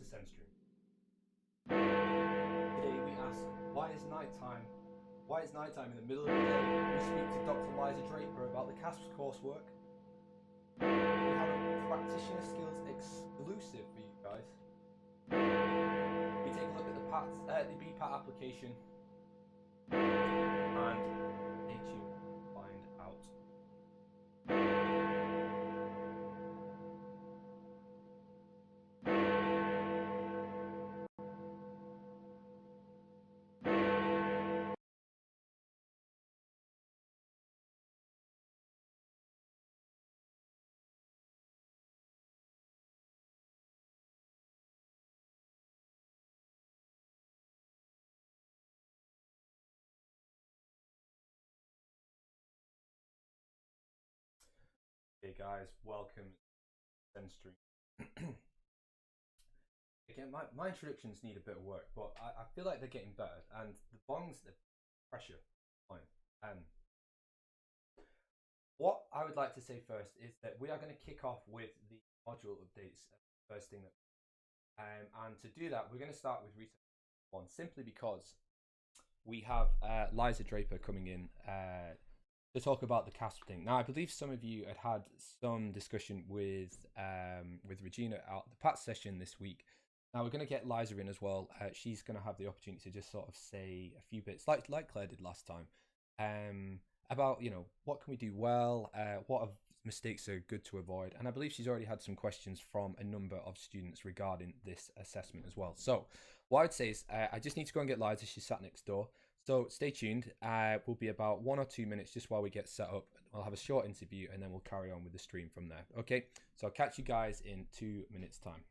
SEN stream. Today we ask, why is nighttime in the middle of the day? We speak to Dr Alizon Draper about the CASPS coursework. We have a practitioner skills exclusive for you guys. We take a look at the BPAT application, and stay tuned to find out. Hey guys, welcome to SEN stream. Again, my introductions need a bit of work, but I feel like they're getting better, and the bongs, the pressure, fine. What I would like to say first is that we are going to kick off with the module updates first thing that, and to do that, we're going to start with research one, simply because we have Liza Draper coming in to talk about the CASP thing. Now, I believe some of you had some discussion with Regina at the PAT session this week. Now, we're going to get Liza in as well. She's going to have the opportunity to just sort of say a few bits, like Claire did last time, about, you know, what can we do well, what mistakes are good to avoid. And I believe she's already had some questions from a number of students regarding this assessment as well. So what I'd say is I just need to go and get Liza. She's sat next door. So stay tuned. We'll be about 1 or 2 minutes just while we get set up. I'll have a short interview and then we'll carry on with the stream from there. Okay, so I'll catch you guys in 2 minutes time.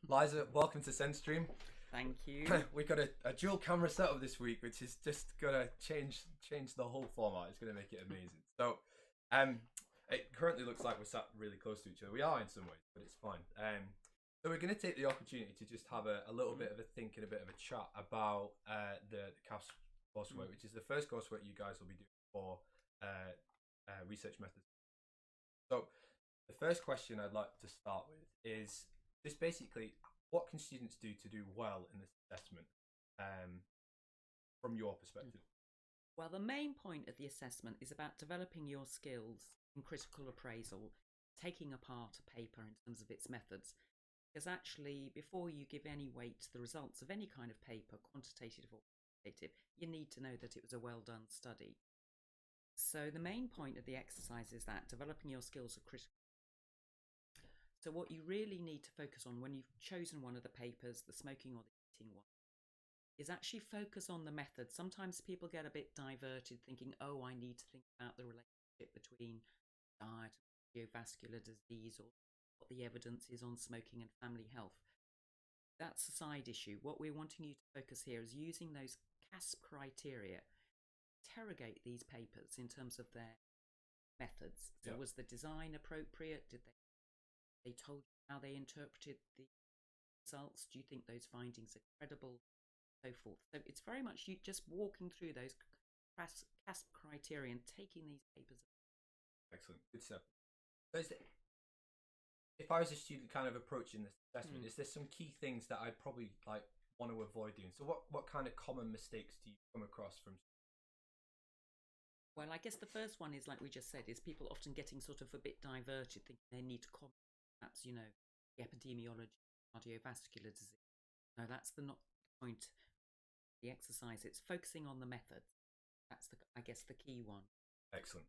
Liza, welcome to SEN stream. Thank you. We've got a dual camera setup this week, which is just gonna change the whole format. It's gonna make it amazing. So, it currently looks like we're sat really close to each other. We are in some ways, but it's fine. So we're gonna take the opportunity to just have a little bit of a think and a bit of a chat about the CAFS coursework, which is the first coursework you guys will be doing for research methods. So, the first question I'd like to start with is just basically, what can students do to do well in this assessment from your perspective? Well, the main point of the assessment is about developing your skills in critical appraisal, taking apart a paper in terms of its methods. Because actually, before you give any weight to the results of any kind of paper, quantitative or qualitative, you need to know that it was a well done study. So the main point of the exercise is that developing your skills of critical. So what you really need to focus on when you've chosen one of the papers, the smoking or the eating one, is actually focus on the method. Sometimes people get a bit diverted thinking, oh, I need to think about the relationship between diet and cardiovascular disease, or what the evidence is on smoking and family health. that's a side issue. What we're wanting you to focus here is using those CASP criteria, interrogate these papers in terms of their methods. So was the design appropriate? Did they told you how they interpreted the results? Do you think those findings are credible? So forth. So it's very much you just walking through those CASP criteria and taking these papers. Excellent, good stuff. So if I was a student kind of approaching this assessment, is there some key things that I'd probably like want to avoid doing? So what kind of common mistakes do you come across from? Well, I guess the first one is, like we just said, is people often getting sort of a bit diverted, thinking they need to comment perhaps, the epidemiology, cardiovascular disease. No, that's not the point of the exercise. It's focusing on the method. That's, I guess, the key one. Excellent.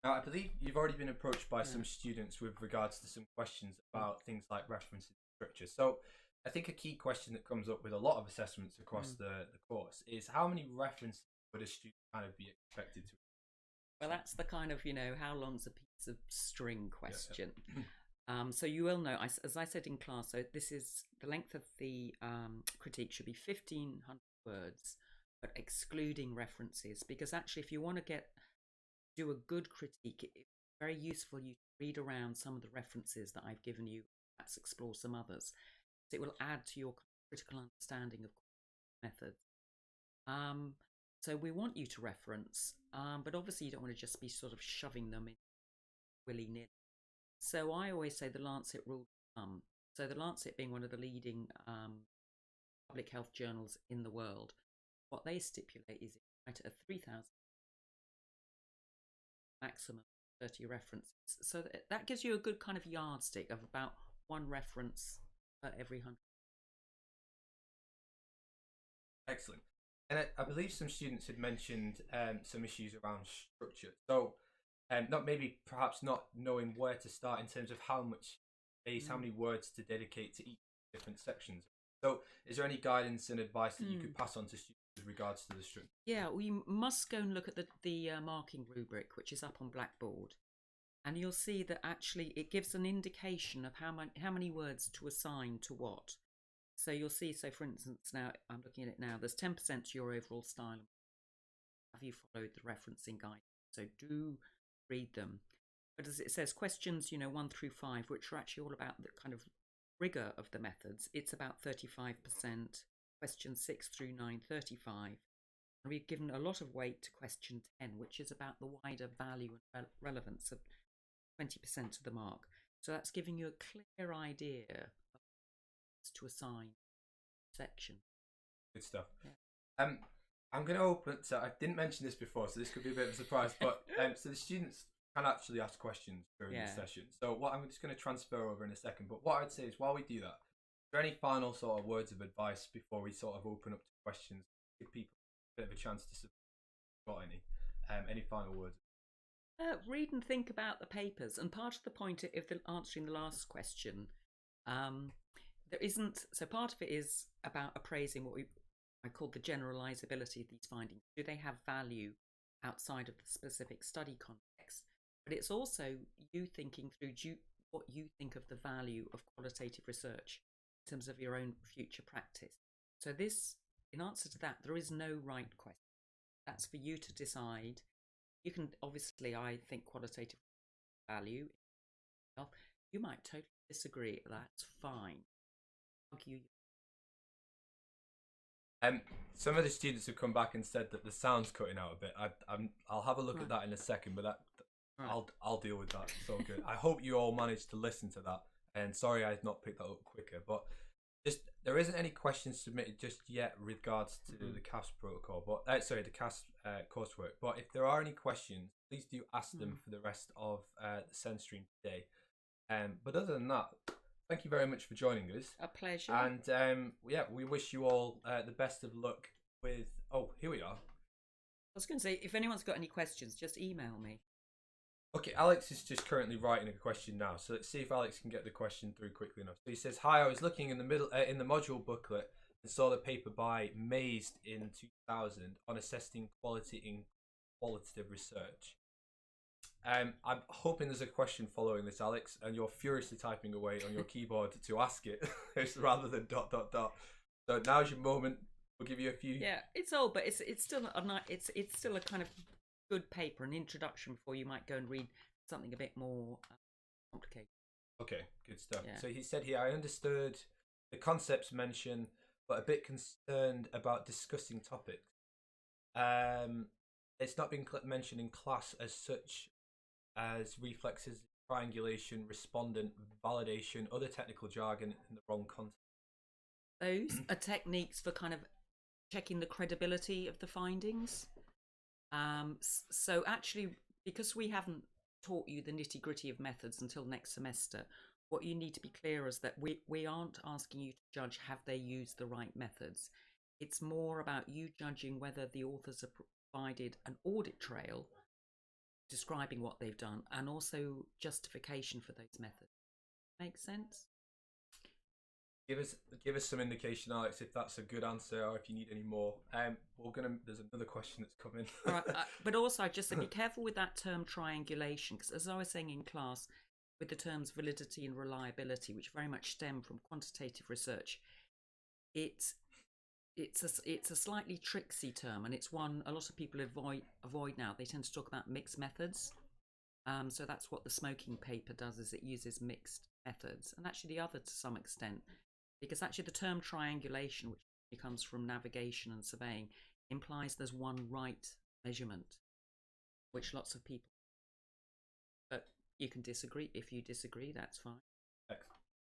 Now, I believe you've already been approached by some students with regards to some questions about things like references and structure. So I think a key question that comes up with a lot of assessments across the course is how many references would a student kind of be expected to? Well, that's the kind of, how long's a piece of string question. So you will know, as I said in class, so this is the length of the critique should be 1,500 words, but excluding references, because actually if you want to do a good critique, it's very useful you to read around some of the references that I've given you, perhaps explore some others. It will add to your critical understanding of methods. So we want you to reference, but obviously you don't want to just be sort of shoving them in willy-nilly. So I always say the Lancet rule of thumb. So the Lancet being one of the leading public health journals in the world, what they stipulate is write a 3,000 maximum 30 references. So that gives you a good kind of yardstick of about one reference per every 100. Excellent. And I believe some students had mentioned some issues around structure. So perhaps not knowing where to start in terms of how much space, how many words to dedicate to each different sections. So is there any guidance and advice that you could pass on to students with regards to the structure? Yeah, we must go and look at the marking rubric, which is up on Blackboard. And you'll see that actually it gives an indication of how many words to assign to what. So you'll see, so for instance, now I'm looking at it now, there's 10% to your overall style. Have you followed the referencing guide? So do read them. But as it says, questions, 1 through 5, which are actually all about the kind of rigor of the methods, it's about 35%. Questions 6 through 9, 35. And we've given a lot of weight to question 10, which is about the wider value and relevance of 20% of the mark. So that's giving you a clear idea of to assign section. Good stuff. Yeah. I'm going to open. So I didn't mention this before, so this could be a bit of a surprise. But so the students can actually ask questions during the session. So what I'm just going to transfer over in a second. But what I'd say is, while we do that, is there any final sort of words of advice before we sort of open up to questions? Give people a bit of a chance to got any final words? Read and think about the papers. And part of the point of answering the last question, there isn't. So part of it is about appraising what I call the generalizability of these findings. Do they have value outside of the specific study context? But it's also you thinking through what you think of the value of qualitative research in terms of your own future practice. So this, in answer to that, there is no right question. That's for you to decide. You can obviously, I think, qualitative value. You might totally disagree. That's fine. Argue. Some of the students have come back and said that the sound's cutting out a bit. I'll have a look at that in a second, but I'll deal with that. It's all good. I hope you all managed to listen to that. And sorry I had not picked that up quicker, but there isn't any questions submitted just yet regards to the CAS protocol, but the CAS coursework. But if there are any questions, please do ask them for the rest of the SEN stream today. But other than that, thank you very much for joining us. A pleasure. And we wish you all the best of luck with. Oh, here we are. I was going to say, if anyone's got any questions, just email me. Okay, Alex is just currently writing a question now, so let's see if Alex can get the question through quickly enough. So he says, "Hi, I was looking in the module booklet and saw the paper by Mazed in 2000 on assessing quality in qualitative research. I'm hoping there's a question following this, Alex, and you're furiously typing away on your keyboard to ask it, rather than dot dot dot. So now's your moment. We'll give you a few. Yeah, it's old, but it's still it's still a kind of good paper, an introduction before you might go and read something a bit more complicated. Okay, good stuff. Yeah. So he said here, I understood the concepts mentioned, but a bit concerned about discussing topics. It's not been mentioned in class as such as reflexes, triangulation, respondent, validation, other technical jargon in the wrong context. Those are techniques for kind of checking the credibility of the findings. So actually, because we haven't taught you the nitty gritty of methods until next semester, what you need to be clear is that we aren't asking you to judge have they used the right methods. It's more about you judging whether the authors have provided an audit trail describing what they've done and also justification for those methods. Make sense? Give us some indication, Alex, if that's a good answer or if you need any more. There's another question that's coming. All right, but also I just say be careful with that term triangulation, because as I was saying in class, with the terms validity and reliability, which very much stem from quantitative research, it's a slightly tricksy term, and it's one a lot of people avoid now. They tend to talk about mixed methods. So that's what the smoking paper does, is it uses mixed methods, and actually the other to some extent, because actually the term triangulation, which comes from navigation and surveying, implies there's one right measurement, which lots of people. But you can disagree. If you disagree, that's fine.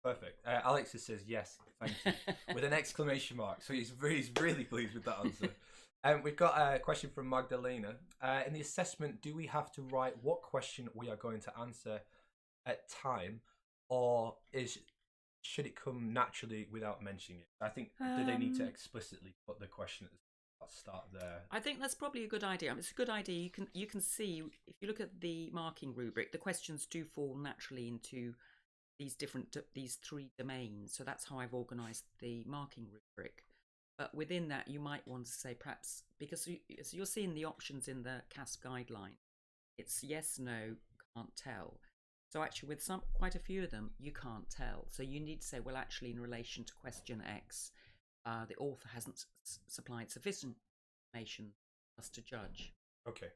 Perfect. Alex says yes, thank you, with an exclamation mark. So he's really pleased with that answer. We've got a question from Magdalena. In the assessment, do we have to write what question we are going to answer at time, or should it come naturally without mentioning it? I think, do they need to explicitly put the question at the start there? I think that's probably a good idea. It's a good idea. You can see, if you look at the marking rubric, the questions do fall naturally into these three domains. So that's how I've organised the marking rubric. But within that, you might want to say, perhaps, because you're seeing the options in the CASP guideline, it's yes, no, can't tell. So actually, with quite a few of them, you can't tell. So you need to say, well, actually, in relation to question X, the author hasn't supplied sufficient information for us to judge. Okay.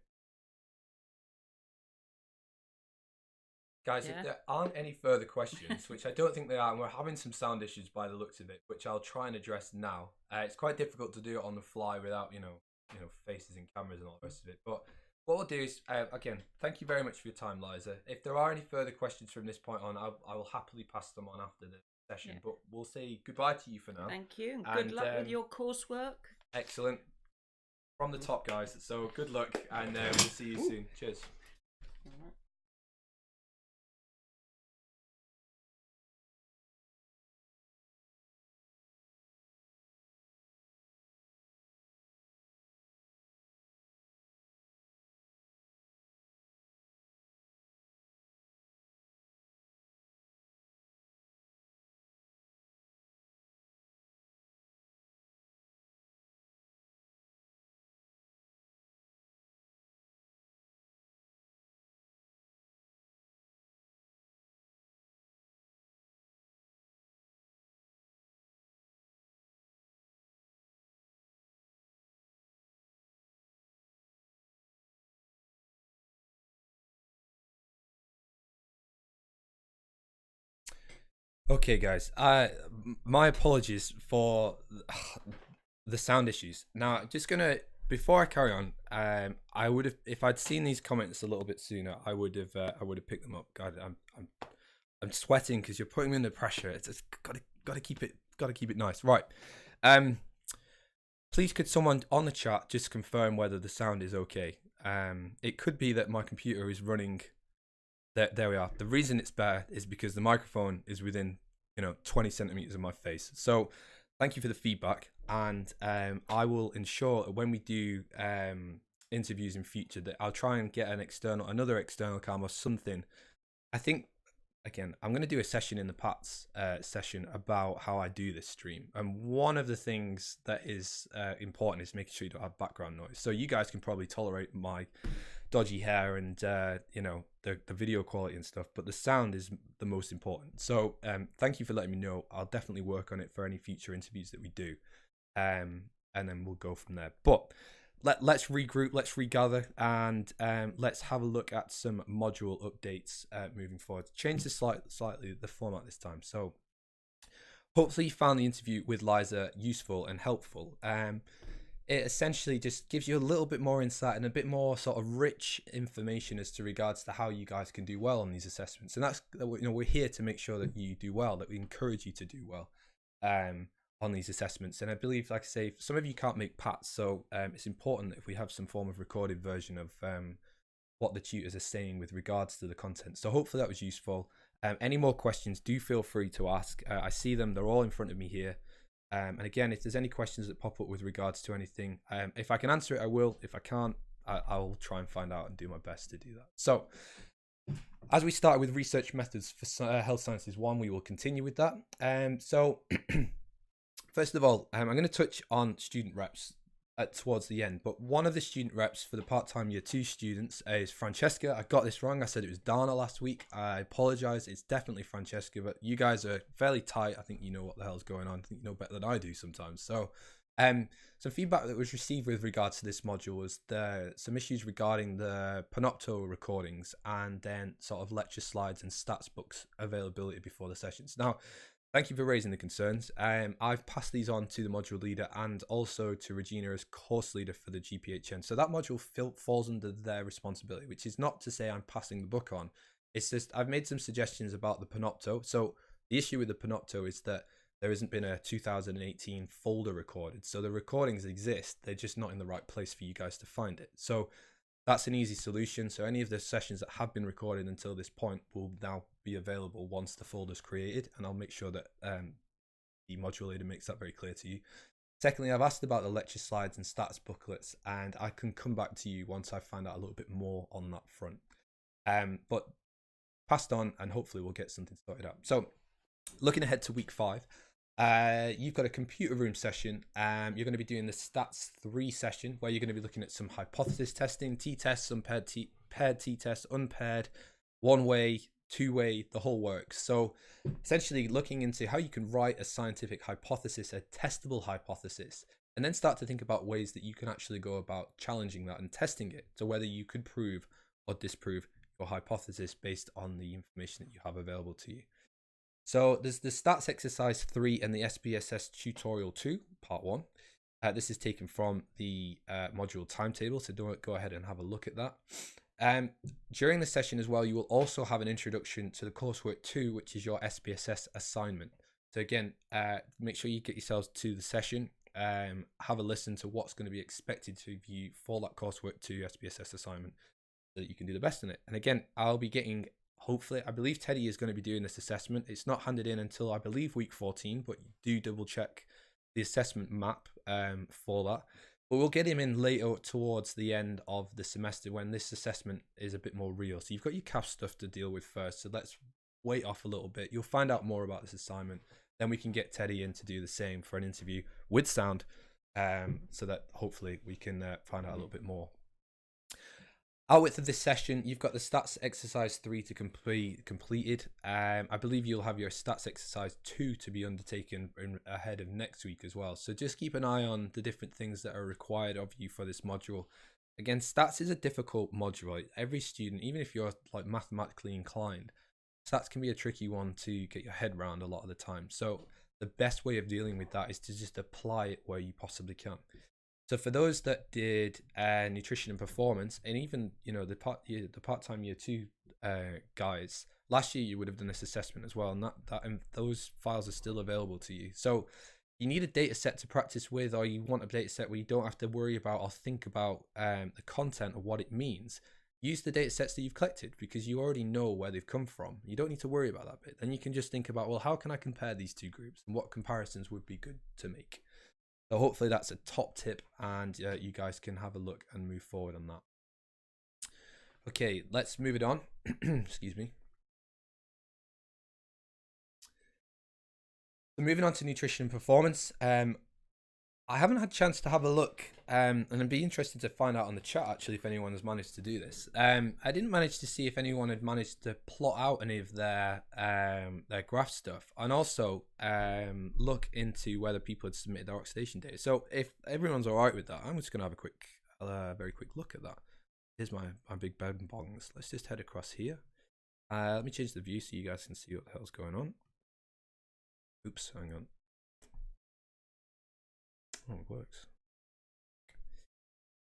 Guys, if there aren't any further questions, which I don't think there are, and we're having some sound issues by the looks of it, which I'll try and address now. It's quite difficult to do it on the fly without, faces and cameras and all the rest of it. But what we'll do is, again, thank you very much for your time, Liza. If there are any further questions from this point on, I will happily pass them on after the session. Yeah. But we'll say goodbye to you for now. Thank you, and good luck with your coursework. Excellent. From the top, guys. So good luck, and we'll see you soon. Cheers. Okay, guys. My apologies for the sound issues. Now, just gonna before I carry on, I would have, if I'd seen these comments a little bit sooner, I would have picked them up. God, I'm sweating because you're putting me under pressure. It's gotta keep it nice, right? Please, could someone on the chat just confirm whether the sound is okay? It could be that my computer is running. There we are. The reason it's better is because the microphone is within 20 centimeters of my face. So thank you for the feedback, and I will ensure that when we do interviews in future that I'll try and get another external cam or something. I think again, I'm going to do a session in the PATS session about how I do this stream. And one of the things that is important is making sure you don't have background noise. So you guys can probably tolerate my dodgy hair and you know, the video quality and stuff, but the sound is the most important. So thank you for letting me know. I'll definitely work on it for any future interviews that we do, and then we'll go from there. But let's regroup, let's regather, and let's have a look at some module updates moving forward. Change this slightly the format this time. So hopefully you found the interview with Liza useful and helpful. It essentially just gives you a little bit more insight and a bit more sort of rich information as to regards to how you guys can do well on these assessments. And that's, you know, we're here to make sure that you do well, that we encourage you to do well on these assessments. And I believe, like I say, some of you can't make PATs, so it's important that if we have some form of recorded version of what the tutors are saying with regards to the content. So hopefully that was useful. Any more questions, do feel free to ask. I see them, they're all in front of me here. And again, if there's any questions that pop up with regards to anything, if I can answer it, I will. If I can't, I'll try and find out and do my best to do that. So as we started with research methods for health sciences 1, we will continue with that. So first of all, I'm going to touch on student reps towards the end, but one of the student reps for the part-time year 2 students is Francesca. I got this wrong. I said it was Dana last week. I apologize. It's definitely Francesca, but you guys are fairly tight. I think you know what the hell's going on. I think you know better than I do sometimes. So some feedback that was received with regards to this module was some issues regarding the Panopto recordings and then sort of lecture slides and stats books availability before the sessions. Now, thank you for raising the concerns. I've passed these on to the module leader and also to Regina as course leader for the GPHN. So that module falls under their responsibility, which is not to say I'm passing the book on. It's just I've made some suggestions about the Panopto. So the issue with the Panopto is that there hasn't been a 2018 folder recorded. So the recordings exist. They're just not in the right place for you guys to find it. So that's an easy solution. So any of the sessions that have been recorded until this point will now be available once the folder's created, and I'll make sure that the module leader makes that very clear to you. Secondly, I've asked about the lecture slides and stats booklets, and I can come back to you once I find out a little bit more on that front. But passed on, and hopefully we'll get something sorted out. So looking ahead to week 5, you've got a computer room session. You're going to be doing the stats 3 session where you're going to be looking at some hypothesis testing, t-tests, paired t-tests, unpaired, one-way, two-way, the whole works. So essentially looking into how you can write a scientific hypothesis, a testable hypothesis, and then start to think about ways that you can actually go about challenging that and testing it. So whether you could prove or disprove your hypothesis based on the information that you have available to you. So there's the stats exercise 3 and the SPSS tutorial 2, part 1. This is taken from the module timetable, so go ahead and have a look at that. During the session as well, you will also have an introduction to the coursework 2, which is your SPSS assignment. So again, make sure you get yourselves to the session, have a listen to what's going to be expected of you for that coursework 2 SPSS assignment so that you can do the best in it. And again, I'll be getting... Hopefully, I believe Teddy is going to be doing this assessment. It's not handed in until I believe week 14, but you do double check the assessment map for that. But we'll get him in later towards the end of the semester when this assessment is a bit more real. So you've got your CAF stuff to deal with first. So let's wait off a little bit. You'll find out more about this assignment. Then we can get Teddy in to do the same for an interview with sound so that hopefully we can find out a little bit more. Outwith of this session, you've got the stats exercise 3 to completed. I believe you'll have your stats exercise 2 to be undertaken ahead of next week as well. So just keep an eye on the different things that are required of you for this module. Again, stats is a difficult module. Right? Every student, even if you're like mathematically inclined, stats can be a tricky one to get your head around a lot of the time. So the best way of dealing with that is to just apply it where you possibly can. So for those that did nutrition and performance, and even the part-time year 2 guys, last year you would have done this assessment as well, and those files are still available to you. So you need a data set to practice with, or you want a data set where you don't have to worry about or think about the content of what it means. Use the data sets that you've collected because you already know where they've come from. You don't need to worry about that bit. Then you can just think about, well, how can I compare these two groups and what comparisons would be good to make? So hopefully that's a top tip, and you guys can have a look and move forward on that. Okay, let's move it on. Excuse me. So moving on to nutrition and performance. I haven't had a chance to have a look, and I'd be interested to find out on the chat actually if anyone has managed to do this. I didn't manage to see if anyone had managed to plot out any of their graph stuff, and also look into whether people had submitted their oxidation data. So if everyone's all right with that, I'm just going to have a quick, very quick look at that. Here's my big bed and bongs. Let's just head across here. Let me change the view so you guys can see what the hell's going on. Oops, hang on. Oh, it works.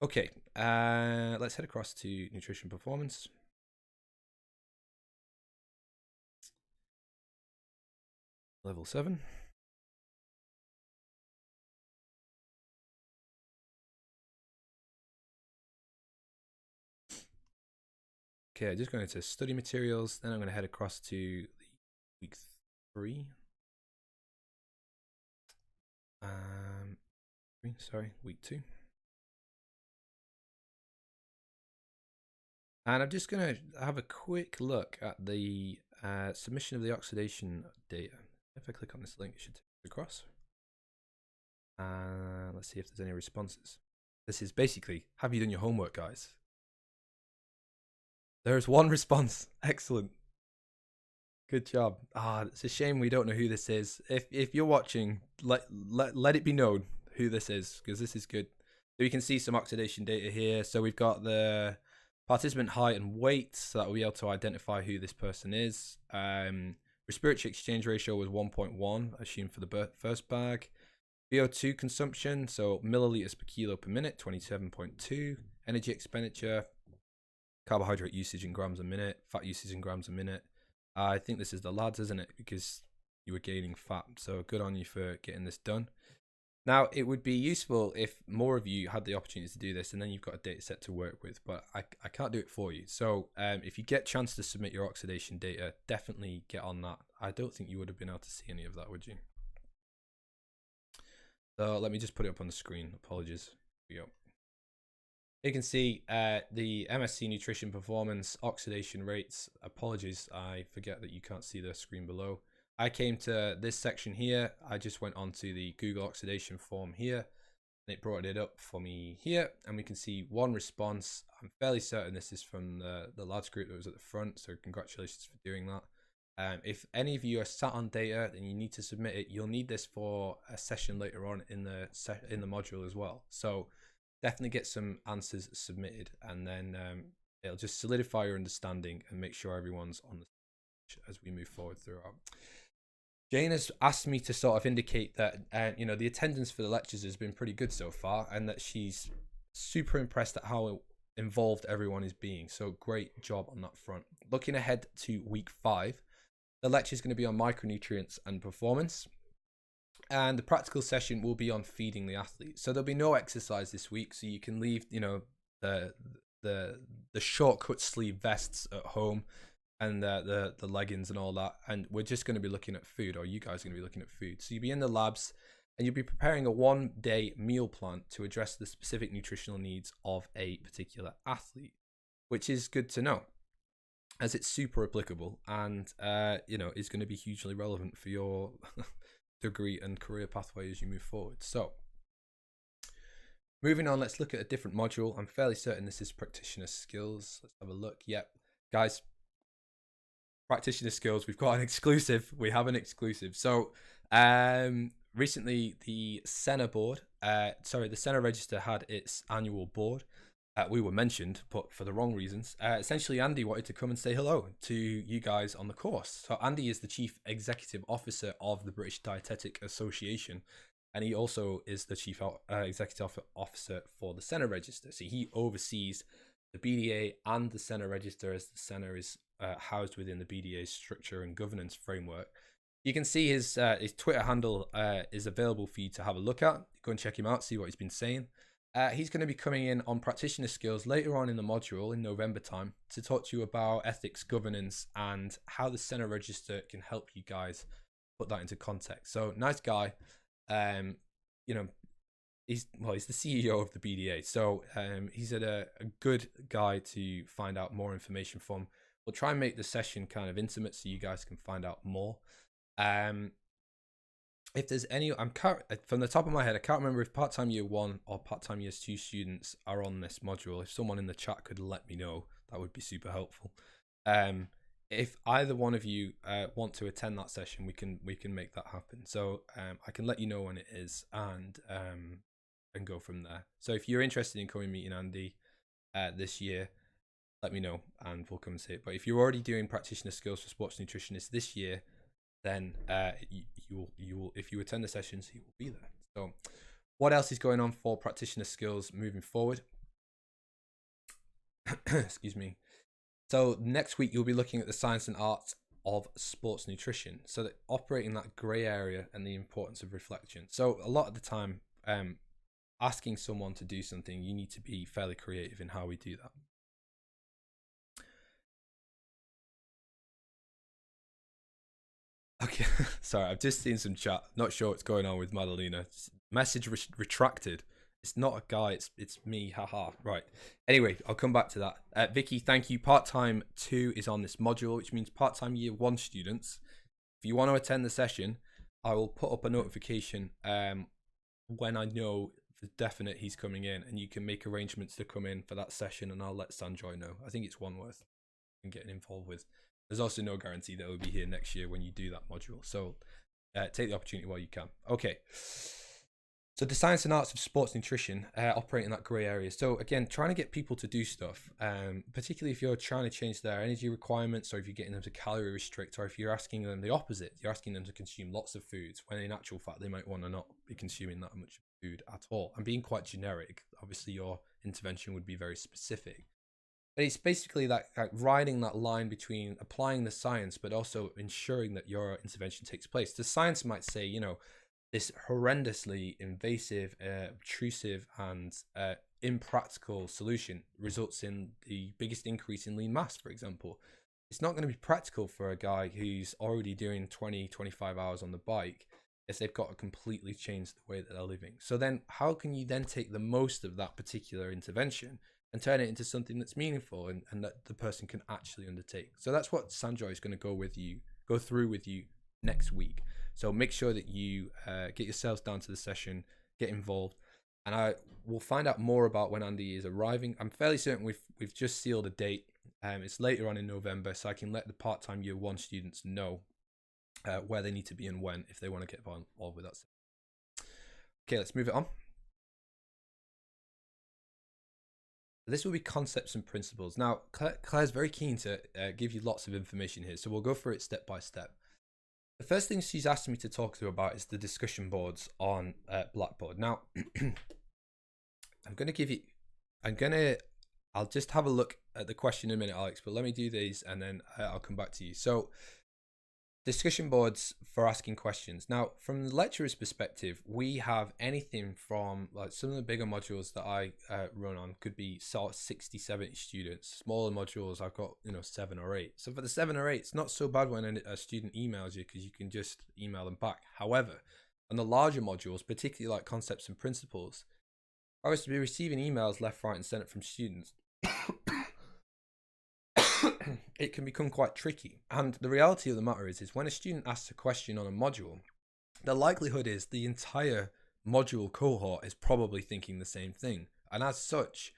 Okay, let's head across to nutrition performance. Level 7. Okay, just going into study materials, then I'm going to head across to the week 3. Week 2. And I'm just going to have a quick look at the submission of the oxidation data. If I click on this link, it should take it across. Let's see if there's any responses. This is basically, have you done your homework, guys? There's one response. Excellent. Good job. It's a shame we don't know who this is. If you're watching, let it be known who this is, because this is good. So you can see some oxidation data here. So we've got the participant height and weight, so that we'll be able to identify who this person is. Respiratory exchange ratio was 1.1, I assume for the first bag. VO2 consumption, so milliliters per kilo per minute, 27.2. Energy expenditure, carbohydrate usage in grams a minute, fat usage in grams a minute. I think this is the lads, isn't it? Because you were gaining fat. So good on you for getting this done. Now, it would be useful if more of you had the opportunity to do this, and then you've got a data set to work with, but I can't do it for you. So if you get a chance to submit your oxidation data, definitely get on that. I don't think you would have been able to see any of that, would you? So let me just put it up on the screen. Apologies. Here we go. You can see the MSc Nutrition Performance oxidation rates. Apologies, I forget that you can't see the screen below. I came to this section here. I just went onto the Google oxidation form here, and it brought it up for me here, and we can see one response. I'm fairly certain this is from the lads group that was at the front, so congratulations for doing that. If any of you are sat on data and you need to submit it, you'll need this for a session later on in the module as well. So definitely get some answers submitted, and then it'll just solidify your understanding and make sure everyone's on the stage as we move forward throughout. Jane has asked me to sort of indicate that the attendance for the lectures has been pretty good so far, and that she's super impressed at how involved everyone is being. So great job on that front. Looking ahead to week 5, the lecture is going to be on micronutrients and performance. And the practical session will be on feeding the athlete. So there'll be no exercise this week, so you can leave, the shortcut sleeve vests at home, and the leggings and all that. And we're just going to be looking at food, or you guys are going to be looking at food. So you'll be in the labs, and you'll be preparing a 1-day meal plan to address the specific nutritional needs of a particular athlete, which is good to know, as it's super applicable and is going to be hugely relevant for your degree and career pathway as you move forward. So moving on, let's look at a different module. I'm fairly certain this is practitioner skills. Let's have a look. Yep, guys, practitioner skills, we've got an exclusive. We have an exclusive. So recently the SEN Register had its annual board. We were mentioned, but for the wrong reasons. Essentially, Andy wanted to come and say hello to you guys on the course. So Andy is the Chief Executive Officer of the British Dietetic Association, and he also is the Chief Executive Officer for the SEN Register. So he oversees the BDA and the SEN Register, as the SEN is housed within the BDA's structure and governance framework. You can see his Twitter handle is available for you to have a look at. Go and check him out, see what he's been saying. He's going to be coming in on practitioner skills later on in the module in November time to talk to you about ethics, governance, and how the SEN Register can help you guys put that into context. So nice guy. He's the CEO of the BDA. So he's a good guy to find out more information from. We'll try and make the session kind of intimate so you guys can find out more. if there's any, from the top of my head, I can't remember if part-time year 1 or part-time year 2 students are on this module. If someone in the chat could let me know, that would be super helpful. If either one of you want to attend that session, we can make that happen. So I can let you know when it is, and go from there. So if you're interested in coming meeting Andy this year, let me know and we'll come and see it. But if you're already doing practitioner skills for sports nutritionists this year, then you will, if you attend the sessions, you will be there. So what else is going on for practitioner skills moving forward? Excuse me. So next week you'll be looking at the science and art of sports nutrition, so that operating that grey area and the importance of reflection. So a lot of the time, asking someone to do something, you need to be fairly creative in how we do that. Okay, sorry, I've just seen some chat. Not sure what's going on with Madalena. Message retracted. It's not a guy, it's me, haha. Right. Anyway, I'll come back to that. Vicky, thank you. Part-time 2 is on this module, which means part-time year 1 students. If you want to attend the session, I will put up a notification when I know for definite he's coming in, and you can make arrangements to come in for that session, and I'll let Sanjoy know. I think it's one worth getting involved with. There's also no guarantee that he'll be here next year when you do that module. So take the opportunity while you can. Okay. So the science and arts of sports nutrition, operate in that grey area. So again, trying to get people to do stuff, particularly if you're trying to change their energy requirements, or if you're getting them to calorie restrict, or if you're asking them the opposite, you're asking them to consume lots of foods, when in actual fact they might want to not be consuming that much food at all. And being quite generic, obviously your intervention would be very specific. But it's basically that riding that line between applying the science, but also ensuring that your intervention takes place. The science might say, you know, this horrendously invasive, obtrusive, and impractical solution results in the biggest increase in lean mass, for example. It's not going to be practical for a guy who's already doing 20, 25 hours on the bike if they've got to completely change the way that they're living. So then how can you then take the most of that particular intervention and turn it into something that's meaningful and that the person can actually undertake? So that's what Sanjoy is going to go through with you next week. So make sure that you get yourselves down to the session, get involved, and I will find out more about when Andy is arriving. I'm fairly certain we've just sealed a date. It's later on in November, so I can let the part-time year 1 students know where they need to be and when, if they want to get involved with that. Okay, let's move it on. This will be concepts and principles. Now, Claire's very keen to give you lots of information here, so we'll go through it step by step. The first thing she's asked me to talk to you about is the discussion boards on Blackboard. Now, I'll just have a look at the question in a minute, Alex, but let me do these and then I'll come back to you. So, discussion boards for asking questions. Now, from the lecturer's perspective, we have anything from, like, some of the bigger modules that I run on could be sort of 60, 70 students. Smaller modules, I've got, 7 or 8. So for the 7 or 8, it's not so bad when a student emails you, because you can just email them back. However, on the larger modules, particularly like concepts and principles, I was to be receiving emails left, right, and centre from students. It can become quite tricky. And the reality of the matter is when a student asks a question on a module, the likelihood is the entire module cohort is probably thinking the same thing. And as such,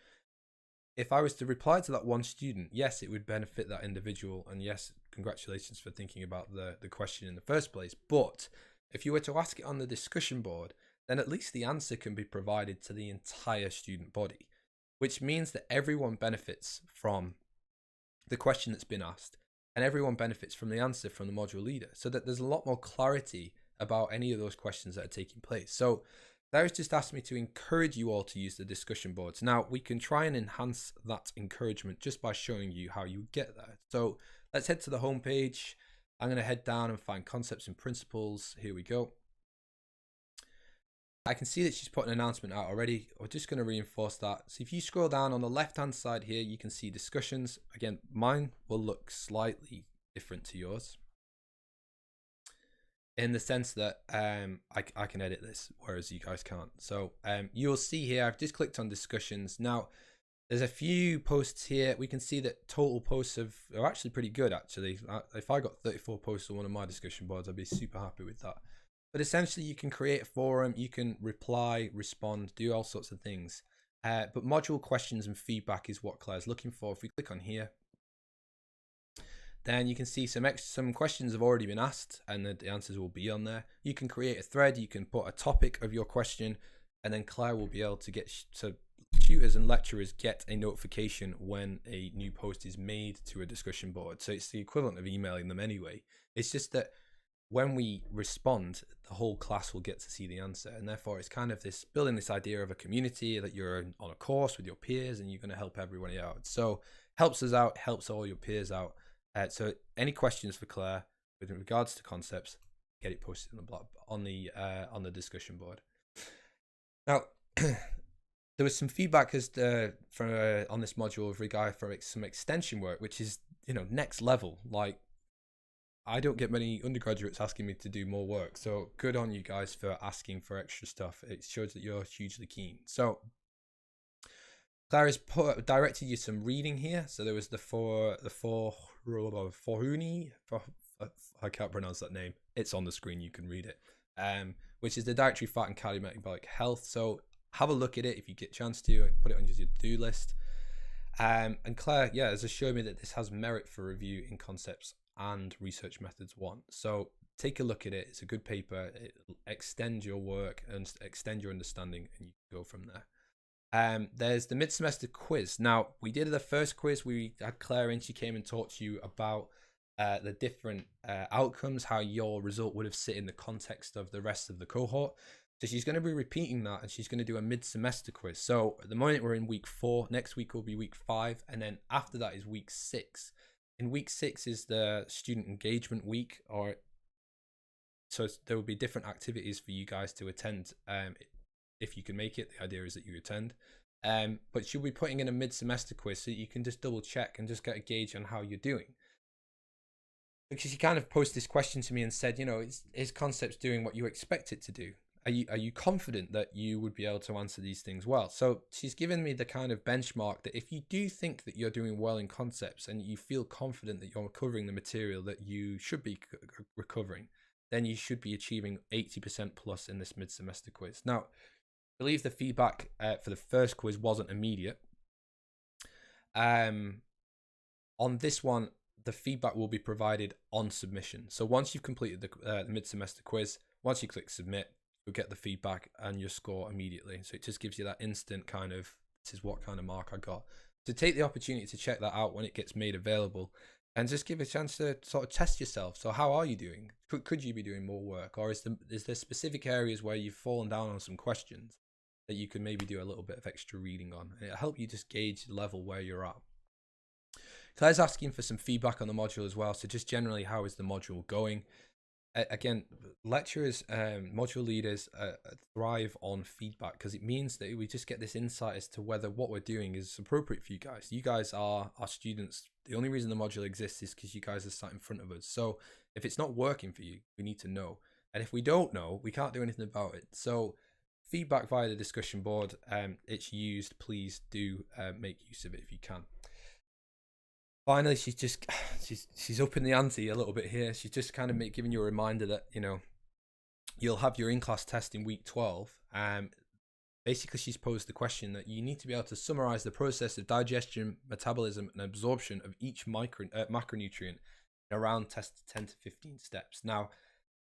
if I was to reply to that one student, yes, it would benefit that individual. And yes, congratulations for thinking about the question in the first place. But if you were to ask it on the discussion board, then at least the answer can be provided to the entire student body, which means that everyone benefits from the question that's been asked, and everyone benefits from the answer from the module leader, so that there's a lot more clarity about any of those questions that are taking place. So Claire's just asked me to encourage you all to use the discussion boards. Now, we can try and enhance that encouragement just by showing you how you get there. So let's head to the home page. I'm going to head down and find concepts and principles. Here we go. I can see that she's put an announcement out already. We're just going to reinforce that. So if you scroll down on the left-hand side here, you can see discussions. Again, mine will look slightly different to yours, in the sense that I can edit this, whereas you guys can't. So you'll see here, I've just clicked on discussions. Now, there's a few posts here. We can see that total posts are actually pretty good, actually. If I got 34 posts on one of my discussion boards, I'd be super happy with that. But essentially, you can create a forum, you can reply, respond, do all sorts of things. But module questions and feedback is what Claire's looking for. If we click on here, then you can see some questions have already been asked, and the answers will be on there. You can create a thread, you can put a topic of your question, and then Claire will be able to get tutors and lecturers get a notification when a new post is made to a discussion board. So it's the equivalent of emailing them anyway. It's just that when we respond, the whole class will get to see the answer, and therefore it's kind of this building this idea of a community, that you're on a course with your peers and you're going to help everybody out. So helps us out, helps all your peers out. So any questions for Claire with regards to concepts, get it posted on the blog, on the discussion board. Now, there was some feedback on this module with regard for some extension work, which is, you know, next level. Like, I don't get many undergraduates asking me to do more work, so good on you guys for asking for extra stuff. It shows that you're hugely keen. So Claire has directed you some reading here. So there was the Forhuni, I can't pronounce that name. It's on the screen, you can read it. Which is the dietary fat and cardiometabolic health. So have a look at it if you get a chance to, put it on your to-do list. And Claire, yeah, has assured me that this has merit for review in concepts and research methods 1. So take a look at it. It's a good paper. It extends your work and extend your understanding, and you can go from there. There's the mid-semester quiz. Now, we did the first quiz. We had Claire in. She came and talked to you about the different outcomes, how your result would have sit in the context of the rest of the cohort. So she's going to be repeating that, and she's going to do a mid-semester quiz. So at the moment, we're in week 4. Next week will be week 5. And then after that is week 6. In week 6 is the student engagement week, so there will be different activities for you guys to attend. If you can make it, the idea is that you attend. But she'll be putting in a mid-semester quiz so you can just double check and just get a gauge on how you're doing. Because she kind of posed this question to me and said, you know, is concepts doing what you expect it to do? Are you confident that you would be able to answer these things well? So she's given me the kind of benchmark that if you do think that you're doing well in concepts and you feel confident that you're covering the material that you should be recovering, then you should be achieving 80% plus in this mid-semester quiz. Now, I believe the feedback for the first quiz wasn't immediate. On this one, the feedback will be provided on submission. So once you've completed the mid-semester quiz, once you click submit, you'll get the feedback and your score immediately. So it just gives you that instant kind of, this is what kind of mark I got. So take the opportunity to check that out when it gets made available, and just give a chance to sort of test yourself. So how are you doing? Could you be doing more work? Or is there specific areas where you've fallen down on some questions that you can maybe do a little bit of extra reading on? It'll help you just gauge the level where you're at. Claire's asking for some feedback on the module as well. So just generally, how is the module going? Again, lecturers, module leaders thrive on feedback, because it means that we just get this insight as to whether what we're doing is appropriate for you guys. You guys are our students. The only reason the module exists is because you guys are sat in front of us. So if it's not working for you, we need to know. And if we don't know, we can't do anything about it. So feedback via the discussion board, it's used. Please do make use of it if you can. Finally, she's upping the ante a little bit here. She's just kind of giving you a reminder that, you know, you'll have your in-class test in week 12. Basically, she's posed the question that you need to be able to summarize the process of digestion, metabolism, and absorption of each macronutrient in around 10 to 15 steps. Now,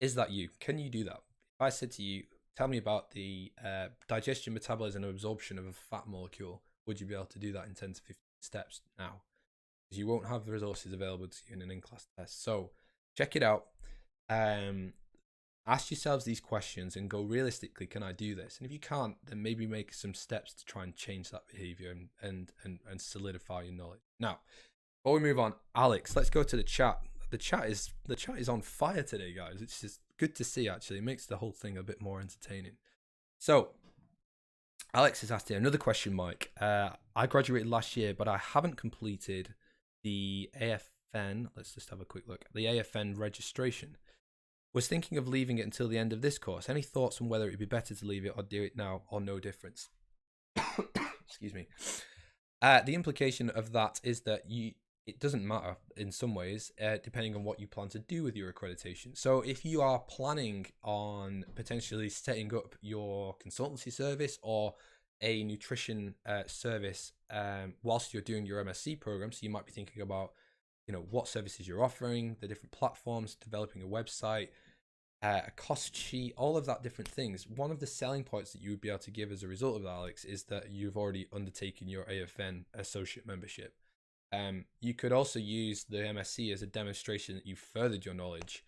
is that you? Can you do that? If I said to you, tell me about the digestion, metabolism, and absorption of a fat molecule, would you be able to do that in 10 to 15 steps now? Because you won't have the resources available to you in an in-class test. So check it out. Ask yourselves these questions and go, realistically, can I do this? And if you can't, then maybe make some steps to try and change that behavior and solidify your knowledge. Now, before we move on, Alex, let's go to the chat. The chat is on fire today, guys. It's just good to see, actually. It makes the whole thing a bit more entertaining. So Alex has asked here another question, Mike. I graduated last year, but I haven't completed the AFN. Let's just have a quick look. The AFN registration. Was thinking of leaving it until the end of this course. Any thoughts on whether it'd be better to leave it or do it now, or no difference? Excuse me. The implication of that is that it doesn't matter in some ways, depending on what you plan to do with your accreditation. So if you are planning on potentially setting up your consultancy service or a nutrition service whilst you're doing your MSc program, so you might be thinking about, what services you're offering, the different platforms, developing a website, a cost sheet, all of that different things. One of the selling points that you would be able to give as a result of that, Alex, is that you've already undertaken your AFN associate membership. You could also use the MSc as a demonstration that you've furthered your knowledge,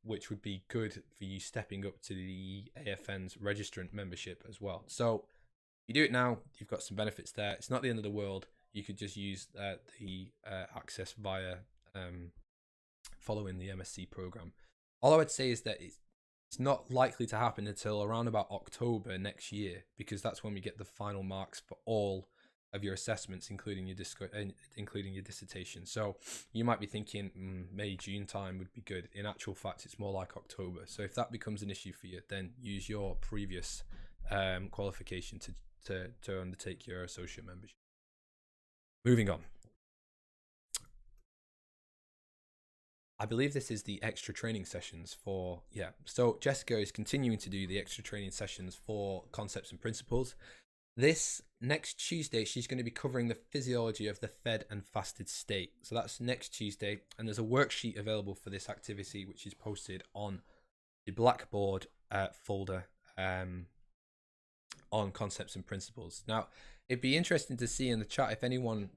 which would be good for you stepping up to the AFN's registrant membership as well. So you do it now, you've got some benefits there. It's not the end of the world. You could just use the access via following the MSc program. All I would say is that it's not likely to happen until around about October next year, because that's when we get the final marks for all of your assessments, including your dissertation. So you might be thinking May, June time would be good. In actual fact, it's more like October. So if that becomes an issue for you, then use your previous qualification to undertake your associate membership. Moving on. I believe this is the extra training sessions for, so Jessica is continuing to do the extra training sessions for concepts and principles. This next Tuesday, she's going to be covering the physiology of the fed and fasted state. So that's next Tuesday. And there's a worksheet available for this activity, which is posted on the Blackboard folder on concepts and principles. Now, it'd be interesting to see in the chat if anyone,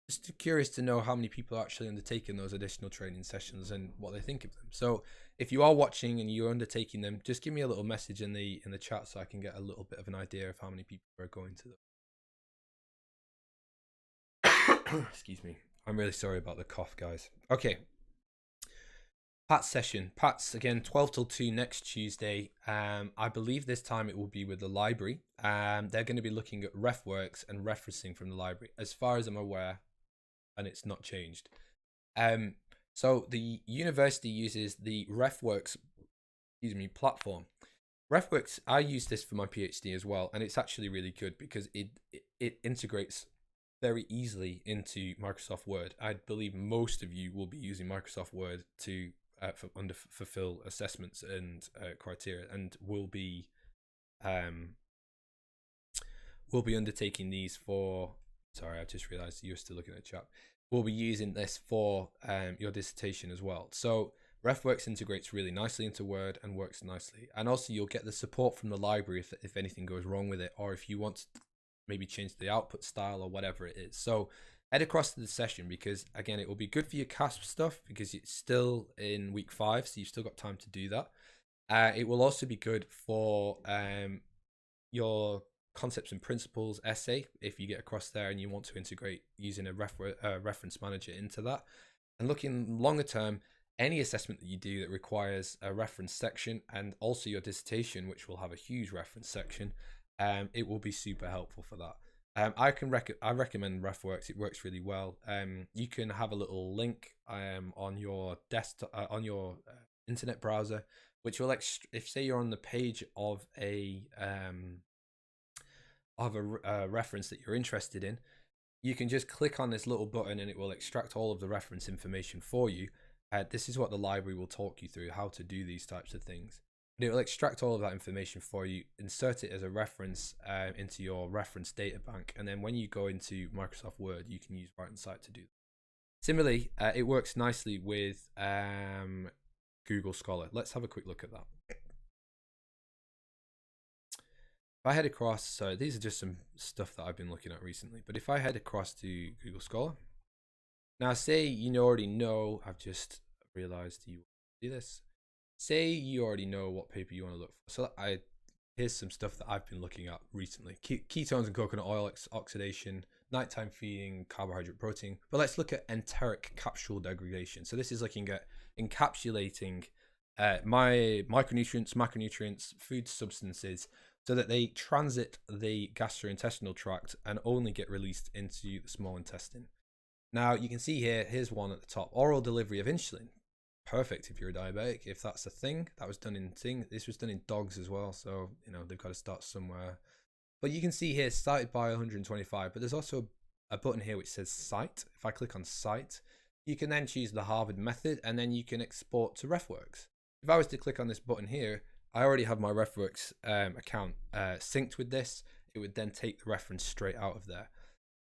just curious to know how many people are actually undertaking those additional training sessions and what they think of them. So if you are watching and you're undertaking them, just give me a little message in the chat so I can get a little bit of an idea of how many people are going to them. Excuse me. I'm really sorry about the cough, guys. Okay. PAT session. PAT's again 12 till 2 next Tuesday. I believe this time it will be with the library. They're going to be looking at ref works and referencing from the library, as far as I'm aware, and it's not changed. So the university uses the RefWorks, platform. RefWorks, I use this for my PhD as well, and it's actually really good because it integrates very easily into Microsoft Word. I believe most of you will be using Microsoft Word to fulfill assessments and criteria, and will be undertaking these for. Sorry, I just realized you're still looking at the chat. We'll be using this for your dissertation as well. So RefWorks integrates really nicely into Word and works nicely. And also you'll get the support from the library if anything goes wrong with it, or if you want to maybe change the output style or whatever it is. So head across to the session, because again, it will be good for your CASP stuff because it's still in week 5, so you've still got time to do that. It will also be good for your concepts and principles essay if you get across there and you want to integrate using a reference manager into that. And looking longer term, any assessment that you do that requires a reference section, and also your dissertation, which will have a huge reference section, it will be super helpful for that. I recommend RefWorks. It works really well. You can have a little link on your desktop, on your internet browser, which will if say you're on the page of a reference that you're interested in, you can just click on this little button and it will extract all of the reference information for you. This is what the library will talk you through, how to do these types of things. It will extract all of that information for you, insert it as a reference into your reference data bank, and then when you go into Microsoft Word, you can use Right Insight to do that. Similarly, it works nicely with Google Scholar. Let's have a quick look at that. If I head across, so these are just some stuff that I've been looking at recently, but if I head across to Google Scholar, now say you already know, I've just realized you do this. Say you already know what paper you want to look for. So here's some stuff that I've been looking at recently. Ketones and coconut oil oxidation, nighttime feeding, carbohydrate protein. But let's look at enteric capsule degradation. So this is looking at encapsulating my micronutrients, macronutrients, food substances, so that they transit the gastrointestinal tract and only get released into the small intestine. Now you can see here's one at the top, oral delivery of insulin. Perfect if you're a diabetic, if that's a thing. That was done in this was done in dogs as well, so they've got to start somewhere. But you can see here started by 125, but there's also a button here which says Cite. If I click on Cite, you can then choose the Harvard method, and then you can export to RefWorks. If I was to click on this button here, I already have my RefWorks account synced with this. It would then take the reference straight out of there.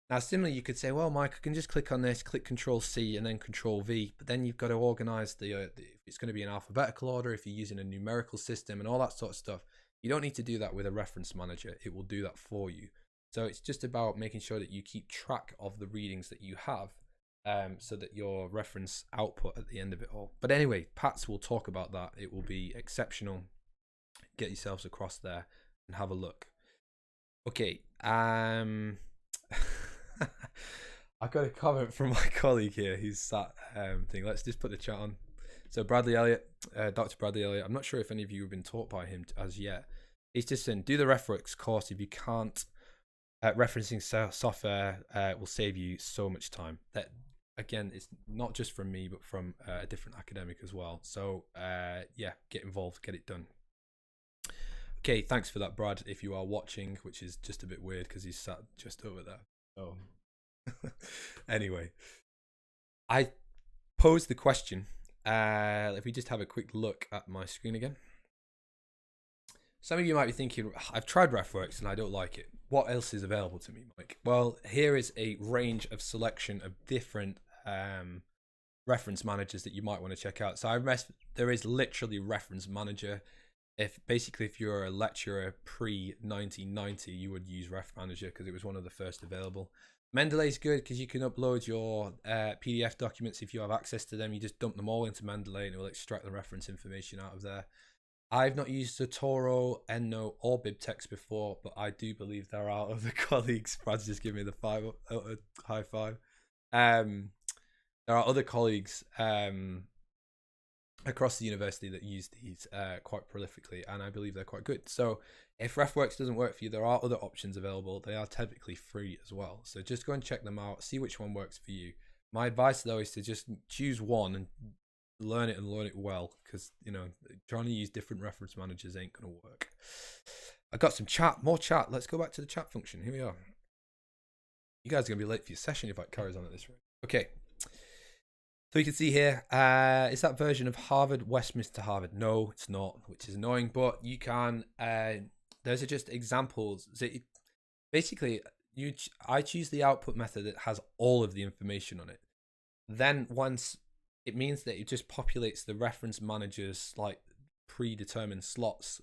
Now, similarly, you could say, well, Mike, I can just click on this, click Control C and then Control V, but then you've got to organize if it's going to be in alphabetical order, if you're using a numerical system and all that sort of stuff. You don't need to do that with a reference manager. It will do that for you. So it's just about making sure that you keep track of the readings that you have, so that your reference output at the end of it all. But anyway, PATS will talk about that. It will be exceptional. Get yourselves across there and have a look. Okay. I got a comment from my colleague here who's sat thing. Let's just put the chat on. So Bradley Elliott, Dr. Bradley Elliott, I'm not sure if any of you have been taught by him as yet. He's just saying, do the RefWorks course if you can't. Referencing software will save you so much time. That, again, it's not just from me, but from a different academic as well. So yeah, get involved, get it done. Okay, thanks for that, Brad, if you are watching, which is just a bit weird because he's sat just over there. Oh. Anyway, I posed the question. If we just have a quick look at my screen again. Some of you might be thinking, I've tried RefWorks and I don't like it. What else is available to me, Mike? Well, here is a range of selection of different reference managers that you might want to check out. So there is literally Reference Manager. If you're a lecturer pre-1990, you would use Ref Manager because it was one of the first available. Mendeley is good because you can upload your PDF documents if you have access to them. You just dump them all into Mendeley and it will extract the reference information out of there. I've not used Zotero, EndNote, or BibTeX before, but I do believe there are other colleagues. Brad's just giving me the high five. There are other colleagues across the university that use these quite prolifically, and I believe they're quite good. So if RefWorks doesn't work for you, there are other options available. They are typically free as well. So just go and check them out, see which one works for you. My advice though is to just choose one and learn it well, because trying to use different reference managers ain't gonna work. I got some more chat. Let's go back to the chat function. Here we are. You guys are gonna be late for your session if it carries on at this rate. Okay. So you can see here, is that version of Harvard, Westminster, Harvard? No, it's not, which is annoying, but you can, those are just examples. So basically, I choose the output method that has all of the information on it. Then once, it means that it just populates the reference manager's like predetermined slots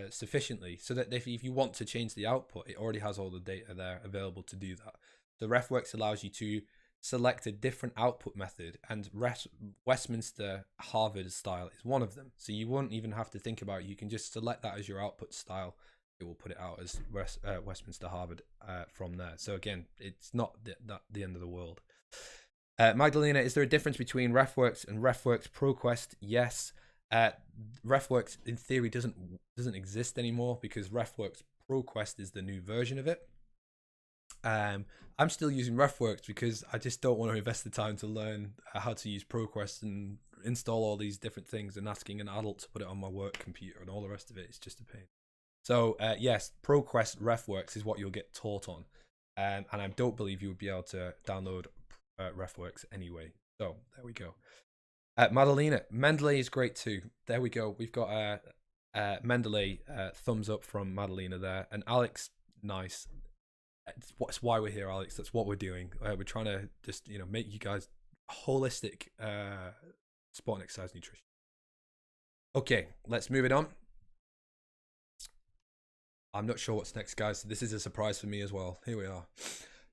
sufficiently, so that if you want to change the output, it already has all the data there available to do that. So RefWorks allows you to select a different output method, and Westminster Harvard style is one of them. So you won't even have to think about it. You can just select that as your output style. It will put it out as Westminster Harvard from there. So again, it's not the end of the world. Magdalena, is there a difference between RefWorks and RefWorks ProQuest? Yes. RefWorks in theory doesn't exist anymore because RefWorks ProQuest is the new version of it. I'm still using RefWorks because I just don't want to invest the time to learn how to use ProQuest and install all these different things and asking an adult to put it on my work computer and all the rest of it. It's just a pain. So yes, ProQuest RefWorks is what you'll get taught on, and I don't believe you would be able to download RefWorks anyway. So there we go. Madalena, Mendeley is great too. There we go. We've got Mendeley thumbs up from Madalena there, and Alex, nice. That's why we're here, Alex. That's what we're doing. We're trying to just make you guys holistic sport and exercise nutrition. Okay, let's move it on. I'm not sure what's next, guys. So this is a surprise for me as well. Here we are.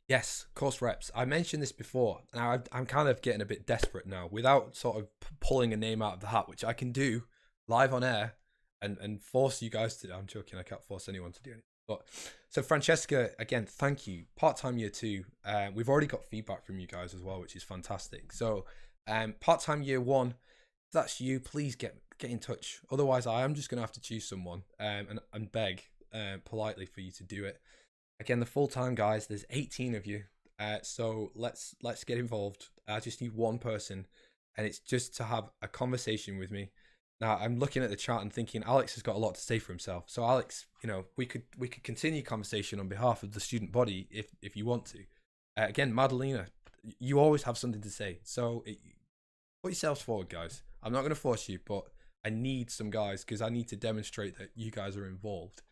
Yes, course reps. I mentioned this before. Now I'm kind of getting a bit desperate now, without sort of pulling a name out of the hat, which I can do live on air and force you guys to. I'm joking. I can't force anyone to do anything. But so Francesca, again, thank you. Part-time year 2. We've already got feedback from you guys as well, which is fantastic. So part-time year 1, if that's you, please get in touch. Otherwise, I am just going to have to choose someone and beg politely for you to do it. Again, the full-time guys, there's 18 of you. So let's get involved. I just need one person, and it's just to have a conversation with me. Now, I'm looking at the chat and thinking Alex has got a lot to say for himself. So Alex, we could continue conversation on behalf of the student body if you want to. Again, Madalena, you always have something to say. So put yourselves forward, guys. I'm not going to force you, but I need some guys because I need to demonstrate that you guys are involved.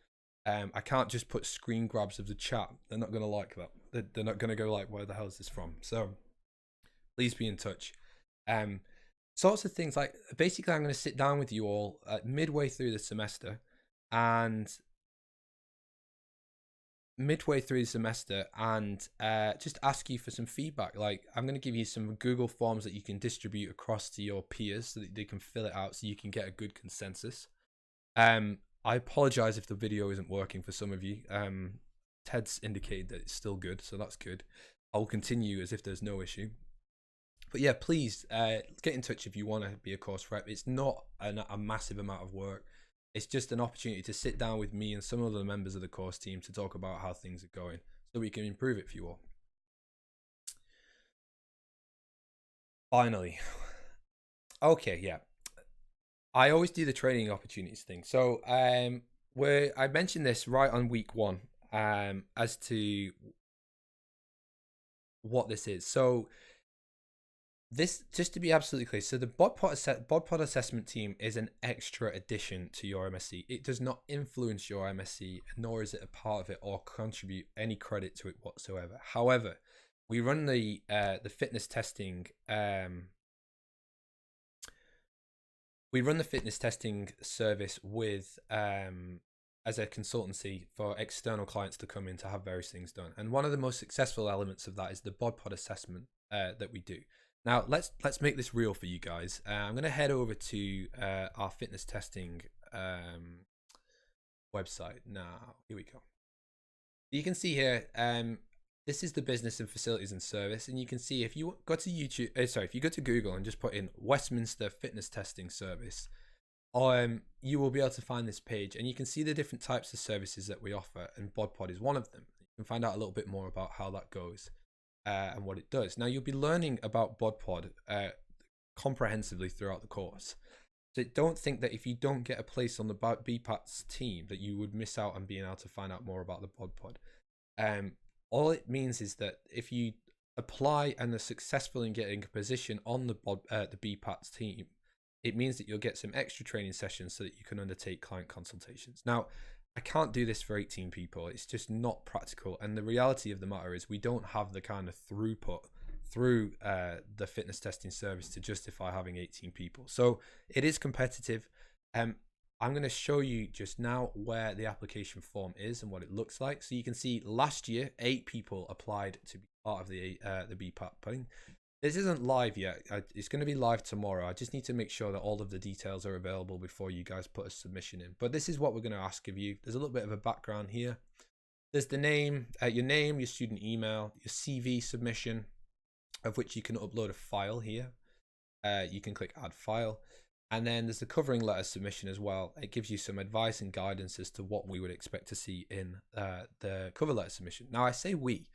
I can't just put screen grabs of the chat. They're not going to like that. They're not going to go like, where the hell is this from? So please be in touch. Sorts of things like, basically I'm going to sit down with you all midway through the semester and just ask you for some feedback. Like, I'm going to give you some Google forms that you can distribute across to your peers so that they can fill it out so you can get a good consensus. I apologize if the video isn't working for some of you. Ted's indicated that it's still good, so that's good. I'll continue as if there's no issue. But yeah, please get in touch if you want to be a course rep. It's not a massive amount of work. It's just an opportunity to sit down with me and some of the members of the course team to talk about how things are going so we can improve it for you all. Finally. Okay, yeah. I always do the training opportunities thing. So I mentioned this right on week 1 as to what this is. So this, just to be absolutely clear, so the BODPOD assessment team is an extra addition to your MSc. It does not influence your MSc, nor is it a part of it or contribute any credit to it whatsoever. However, we run the fitness testing. We run the fitness testing service with as a consultancy for external clients to come in to have various things done. And one of the most successful elements of that is the BODPOD assessment that we do. Now, let's make this real for you guys. I'm going to head over to our fitness testing website now. Here we go. You can see here, this is the business and facilities and service. And you can see if you go to YouTube, if you go to Google and just put in Westminster Fitness Testing Service, you will be able to find this page. And you can see the different types of services that we offer. And BODPOD is one of them. You can find out a little bit more about how that goes. And what it does. Now, you'll be learning about BODPOD comprehensively throughout the course. So don't think that if you don't get a place on the BPAT's team that you would miss out on being able to find out more about the BODPOD. All it means is that if you apply and are successful in getting a position on the BPAT's team, it means that you'll get some extra training sessions so that you can undertake client consultations. Now, I can't do this for 18 people. It's just not practical. And the reality of the matter is we don't have the kind of throughput through the fitness testing service to justify having 18 people. So it is competitive. I'm going to show you just now where the application form is and what it looks like. So you can see last year, 8 people applied to be part of the BPAT putting. This isn't live yet. It's going to be live tomorrow. I just need to make sure that all of the details are available before you guys put a submission in. But this is what we're going to ask of you. There's a little bit of a background here. There's the name, your student email, your CV submission, of which you can upload a file here. You can click add file. And then there's the covering letter submission as well. It gives you some advice and guidance as to what we would expect to see in the cover letter submission. Now, I say we.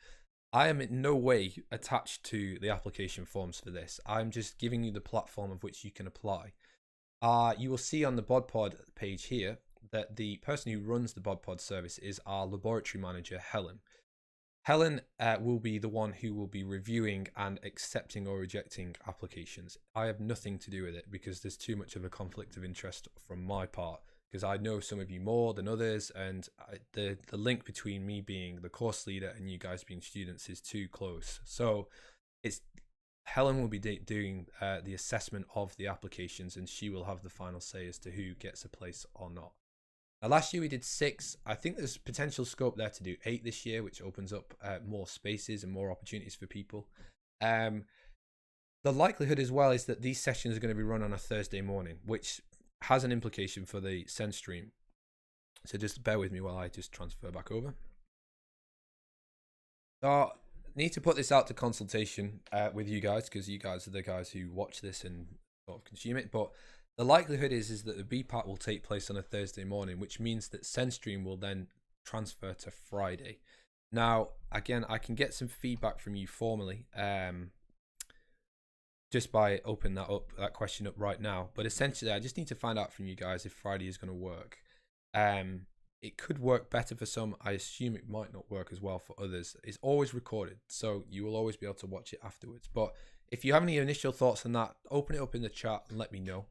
I am in no way attached to the application forms for this. I'm just giving you the platform of which you can apply. You will see on the BODPOD page here that the person who runs the BODPOD service is our laboratory manager, Helen. Helen will be the one who will be reviewing and accepting or rejecting applications. I have nothing to do with it because there's too much of a conflict of interest from my part, because I know some of you more than others, and the link between me being the course leader and you guys being students is too close. So Helen will be doing the assessment of the applications, and she will have the final say as to who gets a place or not. Now, last year we did 6. I think there's potential scope there to do 8 this year, which opens up more spaces and more opportunities for people. The likelihood as well is that these sessions are going to be run on a Thursday morning, which has an implication for the SEN stream. So just bear with me while I just transfer back over. So need to put this out to consultation with you guys, because you guys are the guys who watch this and sort of consume it. But the likelihood is that the BPAT will take place on a Thursday morning, which means that SEN stream will then transfer to Friday. Now, again, I can get some feedback from you formally. Just by opening that question up right now. But essentially, I just need to find out from you guys if Friday is going to work. it could work better for some. I assume it might not work as well for others. It's always recorded, so you will always be able to watch it afterwards. But if you have any initial thoughts on that, open it up in the chat and let me know.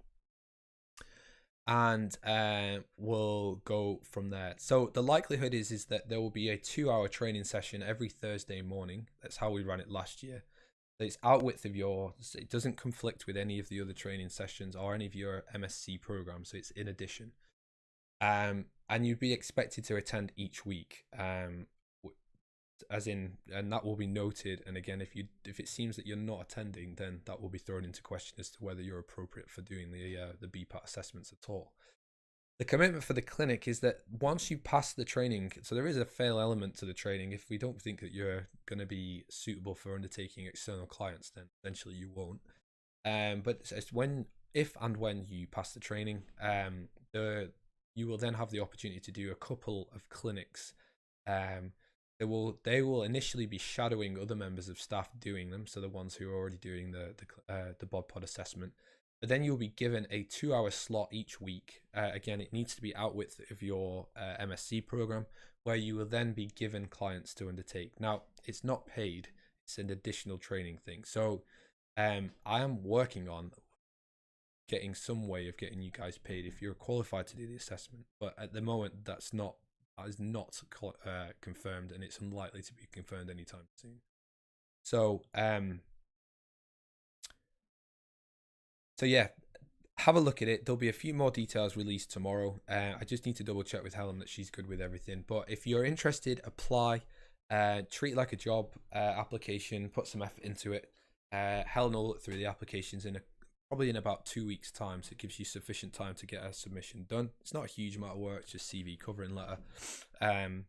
And we'll go from there. So the likelihood is that there will be a 2-hour training session every Thursday morning. That's how we ran it last year. It's outwith of yours. It doesn't conflict with any of the other training sessions or any of your MSc programs. So it's in addition. And you'd be expected to attend each week. And that will be noted. And again, if it seems that you're not attending, then that will be thrown into question as to whether you're appropriate for doing the BPAT assessments at all. The commitment for the clinic is that once you pass the training, so there is a fail element to the training. If we don't think that you're going to be suitable for undertaking external clients, then essentially you won't. But it's if and when you pass the training, you will then have the opportunity to do a couple of clinics. They will initially be shadowing other members of staff doing them, so the ones who are already doing the BOD-POD assessment. But then you'll be given a 2-hour slot each week. Again, it needs to be outwith of your MSc program, where you will then be given clients to undertake. Now, it's not paid; it's an additional training thing. So, I am working on getting some way of getting you guys paid if you're qualified to do the assessment. But at the moment, that is not confirmed, and it's unlikely to be confirmed anytime soon. So yeah, have a look at it. There'll be a few more details released tomorrow. I just need to double check with Helen that she's good with everything. But if you're interested, apply. Treat it like a job application. Put some effort into it. Helen will look through the applications probably in about 2 weeks' time, so it gives you sufficient time to get a submission done. It's not a huge amount of work, it's just CV, covering letter. And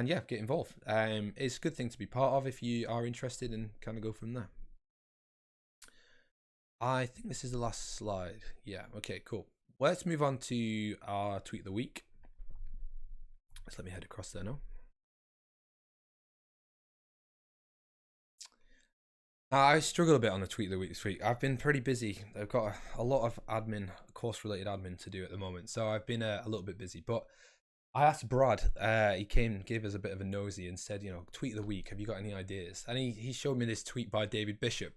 yeah, get involved. It's a good thing to be part of if you are interested, and kind of go from there. I think this is the last slide. Yeah, okay, cool. Well, let's move on to our tweet of the week. Let's let me head across there now. I struggle a bit on the tweet of the week this week. I've been pretty busy. I've got a lot of admin, course-related admin to do at the moment, so I've been a little bit busy. But I asked Brad, he came, gave us a bit of a nosy and said, tweet of the week, have you got any ideas? And he showed me this tweet by David Bishop.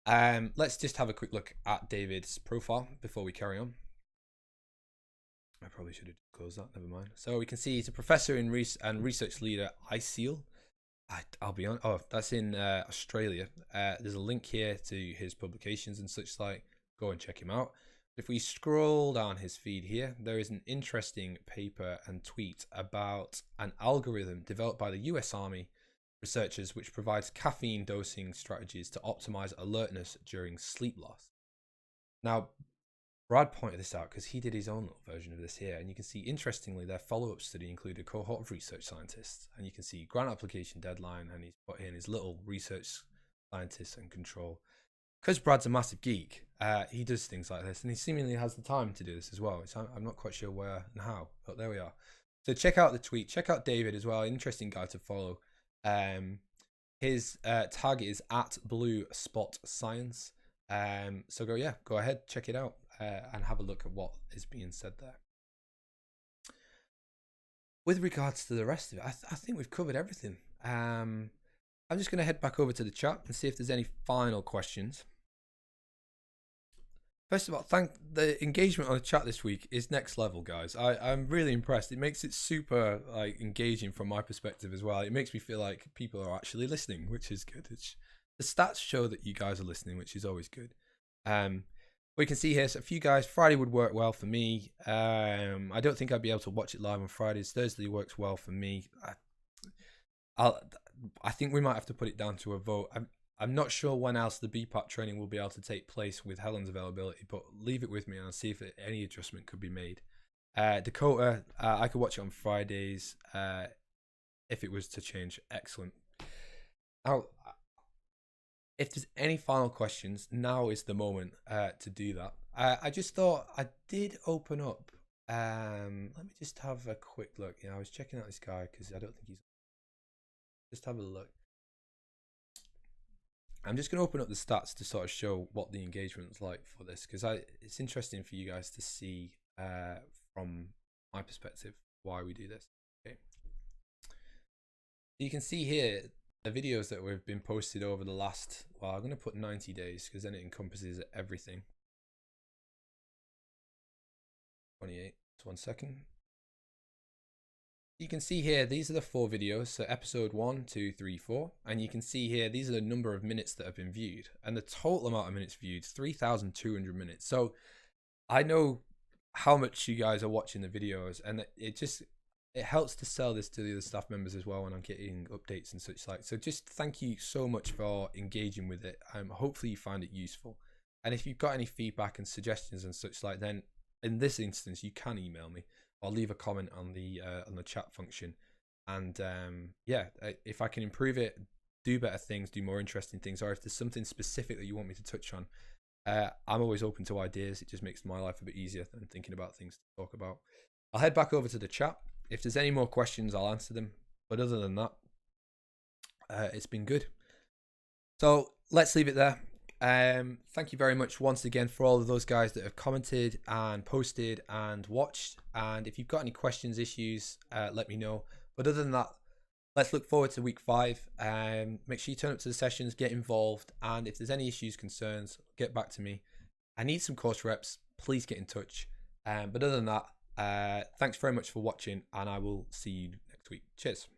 Let's just have a quick look at David's profile before we carry on. I probably should have closed that, never mind. So we can see he's a professor and research leader at ISEAL. I'll be on. Oh, that's in Australia. There's a link here to his publications and such like. Go and check him out. If we scroll down his feed here, there is an interesting paper and tweet about an algorithm developed by the US Army researchers which provides caffeine dosing strategies to optimize alertness during sleep loss. Now, Brad pointed this out because he did his own little version of this here, and you can see, interestingly, their follow-up study included a cohort of research scientists, and you can see grant application deadline, and he's put in his little research scientists and control. Because Brad's a massive geek, he does things like this, and he seemingly has the time to do this as well. I'm not quite sure where and how, but there we are. So check out the tweet. Check out David as well. Interesting guy to follow. His tag is @BlueSpotScience. So go ahead, check it out. And have a look at what is being said there. With regards to the rest of it, I think we've covered everything. I'm just going to head back over to the chat and see if there's any final questions. First of all, the engagement on the chat this week is next level, guys. I'm really impressed. It makes it super engaging from my perspective as well. It makes me feel like people are actually listening, which is good. The stats show that you guys are listening, which is always good. We can see here, so a few guys, Friday would work well for me. I don't think I'd be able to watch it live on Fridays. Thursday works well for me. I think we might have to put it down to a vote. I'm not sure when else the BPAT training will be able to take place with Helen's availability, but leave it with me and I'll see if any adjustment could be made. Dakota, I could watch it on Fridays if it was to change. Excellent. Now, if there's any final questions, now is the moment to do that. I just thought I did open up. Let me just have a quick look. I was checking out this guy because I don't think he's. Just have a look. I'm just going to open up the stats to sort of show what the engagement's like for this, because it's interesting for you guys to see from my perspective, why we do this. Okay. You can see here the videos that have been posted over the last, well, I'm going to put 90 days because then it encompasses everything. 28, just 1 second. You can see here, these are the 4 videos. So episode 1, 2, 3, 4. And you can see here, these are the number of minutes that have been viewed. And the total amount of minutes viewed, 3,200 minutes. So I know how much you guys are watching the videos, and it helps to sell this to the other staff members as well when I'm getting updates and such like. So just thank you so much for engaging with it. Hopefully you find it useful. And if you've got any feedback and suggestions and such like, then in this instance, you can email me or leave a comment on the chat function. And yeah, if I can improve it, do better things, do more interesting things, or if there's something specific that you want me to touch on, I'm always open to ideas. It just makes my life a bit easier than thinking about things to talk about. I'll head back over to the chat. If there's any more questions, I'll answer them. But other than that, it's been good. So let's leave it there. Thank you very much once again for all of those guys that have commented and posted and watched. And if you've got any questions, issues, let me know. But other than that, let's look forward to week 5. Make sure you turn up to the sessions, get involved. And if there's any issues, concerns, get back to me. I need some course reps. Please get in touch. But other than that, thanks very much for watching, and I will see you next week. Cheers.